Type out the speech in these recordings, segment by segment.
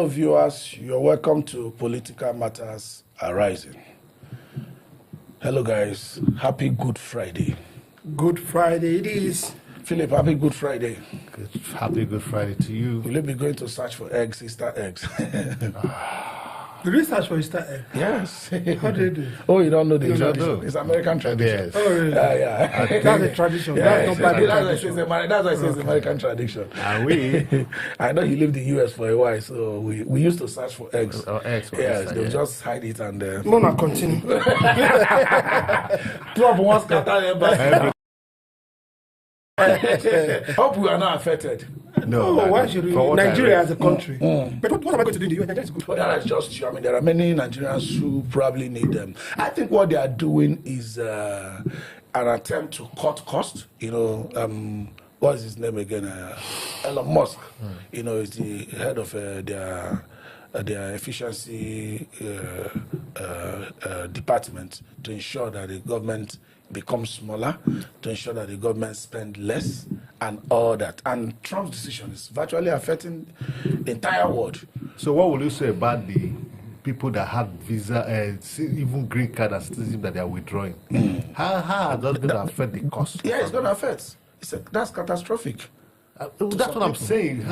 viewers, you're welcome to Political Matters Arising. Hello guys, happy Good Friday. Good Friday it is. Philip, happy Good Friday. Happy Good Friday to you. Will you be going to search for eggs, Easter eggs? Did you search for Easter egg? Yes. How do you do? Oh, you don't know the You don't tradition? know. It's American tradition. Yes. Oh, really? Yeah. That's a tradition. Yeah, That's not bad that's tradition. why it says American tradition. Are we? I know he lived in the US for a while, so we used to search for eggs. Eggs. Yes, they'll just hide it and Mona, continue. Trump wants Qatar. Hope we are not affected. No. Why should we? Nigeria as a country. But what am I going to do in the US? Nigeria is good. But that is just true. I mean, there are many Nigerians who probably need them. I think what they are doing is an attempt to cut costs. You know, what's his name again? Elon Musk. You know, is the head of their efficiency department to ensure that the government becomes smaller, to ensure that the government spend less and all that. And Trump's decision is virtually affecting the entire world. So what will you say about the people that have visa, even green card and citizenship that they are withdrawing? How is that going to affect the cost? Yeah, it's going to affect. That's catastrophic. That's what I'm saying.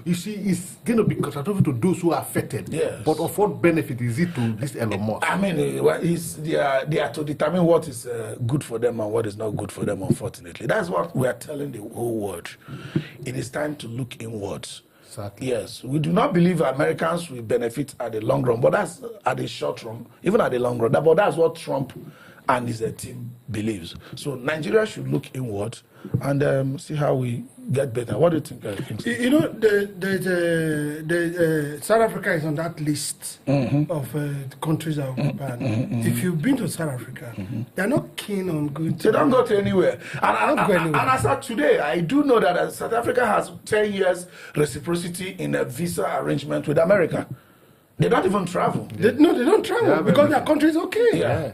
You see, it's going to be catastrophic to those who are affected. Yes. But of what benefit is it to this Elon Musk? I mean, they are to determine what is good for them and what is not good for them, unfortunately. That's what we are telling the whole world. It is time to look inwards. Exactly. Yes, we do not believe Americans will benefit at the long run, but that's at the short run, even at the long run. But that's what Trump and his team believes. So Nigeria should look inward and see how we get better. What do you think? You know, South Africa is on that list of countries that will be banned. If you've been to South Africa, they're not keen on going to. They don't go to anywhere. And anywhere. as of today, I do know that South Africa has 10 years reciprocity in a visa arrangement with America. They don't even travel. They don't travel because their country is okay. Yeah.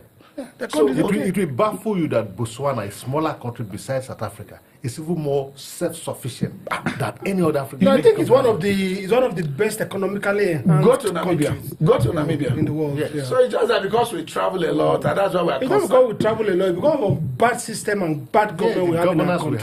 So it will baffle you that Botswana, a smaller country besides South Africa, is even more self-sufficient than any other African. No, I think it's one of the best economically enhanced Go to Namibia. countries Go to Namibia in the world. Yes. Yeah. So it's just that because we travel a lot, and that's why we are It's not because we travel a lot, because of bad system and bad government we have in our country.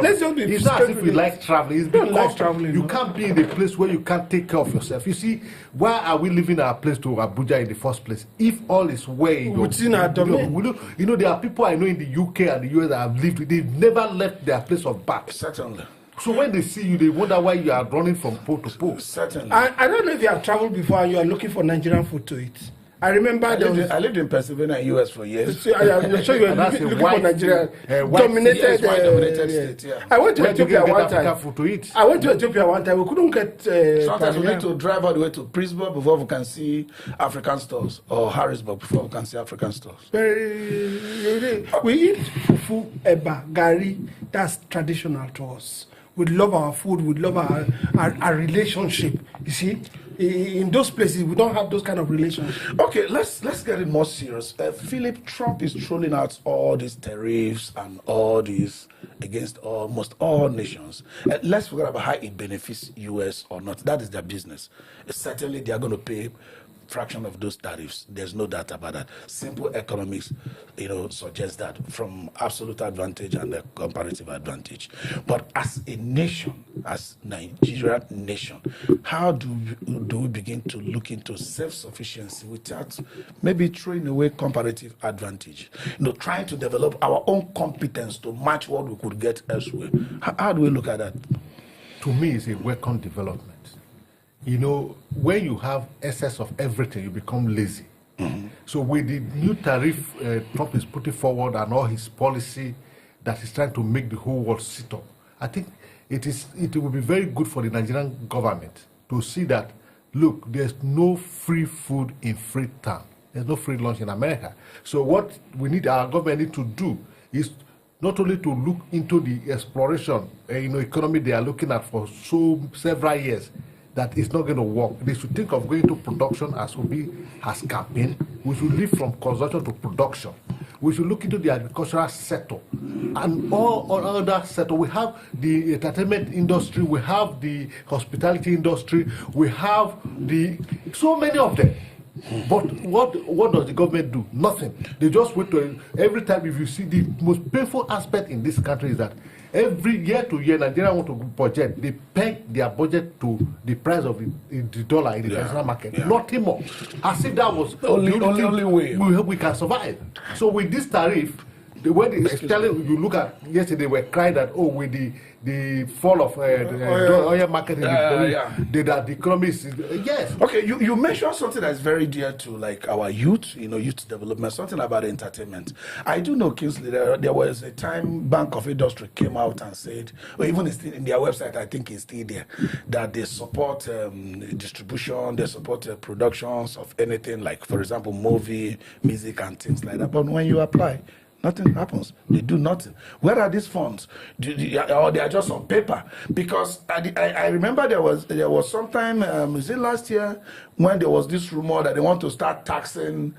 Let's just be it's not as if we straight like traveling. It's don't because like traveling, you no. can't be in a place where you can't take care of yourself. You see, why are we leaving our place to Abuja in the first place? If all is well, within our domain. You know, there are people I know in the UK and the US that have lived. They've never left their place of birth. Certainly. So when they see you, they wonder why you are running from pole to pole. Certainly. I don't know if you have traveled before and you are looking for Nigerian food to eat. I remember I lived in Pennsylvania and US for years. I'm sure you are looking for Nigeria. Dominated, dominated state, yeah. I went to Ethiopia one time. Food to eat. I went to Ethiopia one time. We couldn't get. Sometimes we need to drive all the way to Pittsburgh before we can see African stores, or Harrisburg before we can see African stores. We eat fufu, eba, gari. That's traditional to us. We love our food. We love our relationship. You see, in those places we don't have those kind of relations. Okay, let's get it more serious. Philip, Trump is trolling out all these tariffs and all these against almost all nations. Let's forget about how it benefits US or not. That is their business. Certainly they are going to pay fraction of those tariffs. There's no doubt about that. Simple economics, suggests that from absolute advantage and a comparative advantage. But as a nation, as Nigeria nation, how do we begin to look into self-sufficiency without maybe throwing away comparative advantage? Trying to develop our own competence to match what we could get elsewhere. How do we look at that? To me, it's a welcome development. When you have excess of everything, you become lazy. So with the new tariff Trump is putting forward and all his policy that he's trying to make the whole world sit up, I think it will be very good for the Nigerian government to see that, look, there's no free food in Freetown. There's no free lunch in America. So what our government need to do is not only to look into the exploration, economy they are looking at for several years, that it's not going to work. They should think of going to production as Obi has campaigned. We should live from consumption to production. we should look into the agricultural sector and all other sector. We have the entertainment industry, we have the hospitality industry, we have so many of them. But what does the government do? Nothing. They just wait to every time. If you see, the most painful aspect in this country is that every year to year, Nigeria want to budget. They peg their budget to the price of the dollar in the international market. Nothing more. As if that was the only way we can survive. So with this tariff, especially you look at yesterday, were crying that with the fall of the oil market, that the economy is yes. Okay, you mentioned something that's very dear to like our youth, youth development, something about entertainment. I do know, Kingsley, there was a time Bank of Industry came out and said, or even in their website, I think it's still there, that they support distribution, they support productions of anything like, for example, movie, music, and things like that. But when you apply, nothing happens. They do nothing. Where are these funds? Or they are just on paper? Because I remember there was sometime, is it last year, when there was this rumor that they want to start taxing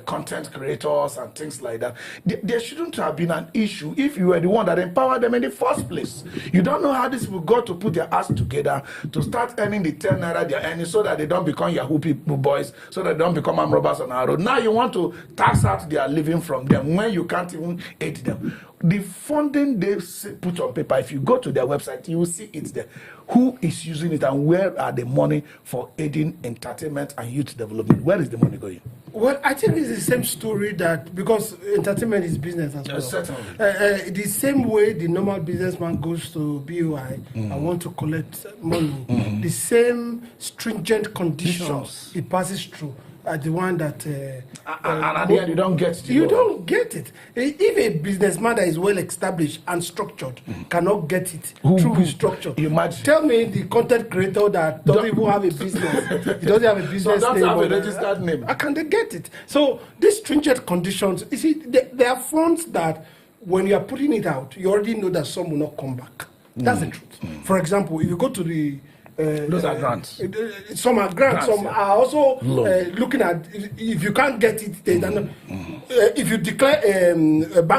content creators and things like that. There shouldn't have been an issue if you were the one that empowered them in the first place. You don't know how these people got to put their ass together to start earning the 10 naira they're earning so that they don't become Yahoo people boys, so that they don't become armed robbers on our road. Now you want to tax out their living from them when you can't even aid them. The funding they put on paper, if you go to their website, you will see it there. Who is using it and where are the money for aiding entertainment and youth development? Where is the money going? Well, I think it's the same story that, because entertainment is business as well. Certainly. The same way the normal businessman goes to BOI and want to collect money, the same stringent conditions he passes through are the one that and at the end you don't get it. You don't get it. If a businessman that is well established and structured cannot get it through his structure, tell me the content creator that doesn't even have a business, he doesn't have a business so name, have a registered name. How can they get it? So these stringent conditions, you see, there are funds that when you are putting it out, you already know that some will not come back. That's the truth. For example, if you go to the those are grants. Some are grants. Some are also looking at if you can't get it. If you declare a bank